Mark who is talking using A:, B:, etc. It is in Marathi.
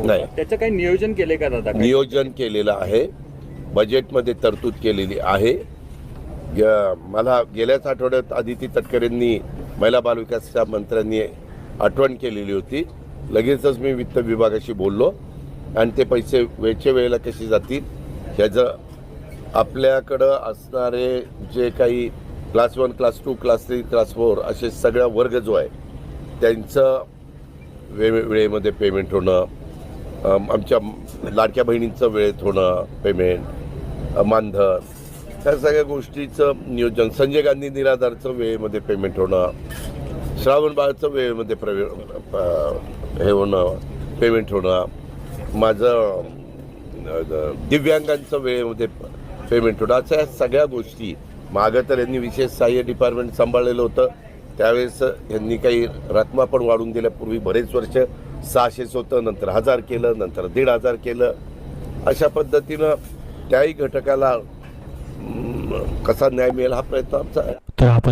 A: होता, त्याचं काही नियोजन केले का दादा?
B: नियोजन केलेलं आहे, बजेटमध्ये तरतूद केलेली आहे. मला गेल्याच आठवड्यात आदिती तटकरेंनी महिला बालविकासच्या मंत्र्यांनी आठवण केलेली होती. लगेचच मी वित्त विभागाशी बोललो आणि ते पैसे वेळच्या वेळेला कसे जातील ह्याचं आपल्याकडं असणारे जे काही क्लास 1, क्लास 2, क्लास 3, क्लास 4 असे सगळा वर्ग जो आहे त्यांचं वेळेमध्ये पेमेंट होणं, आमच्या लाडक्या बहिणींचं वेळेत होणं पेमेंट, मानधन, ह्या सगळ्या गोष्टीचं नियोजन, संजय गांधी निराधारचं वेळेमध्ये पेमेंट होणं, श्रावण बाळचं वेळेमध्ये हे होणं पेमेंट होणं, माझं दिव्यांगांचं वेळेमध्ये पेमेंट होणं, अशा ह्या सगळ्या गोष्टी. मागं तर यांनी विशेष सहाय्य डिपार्टमेंट सांभाळलेलं होतं, त्यावेळेस यांनी काही रकमा पण वाढून दिल्या. पूर्वी बरेच वर्ष 600 होतं, नंतर 1000 केलं, नंतर 1500 केलं. अशा पद्धतीनं त्याही घटकाला कसा न्याय मिळेल हा प्रयत्न आमचा आहे.
C: तर आपण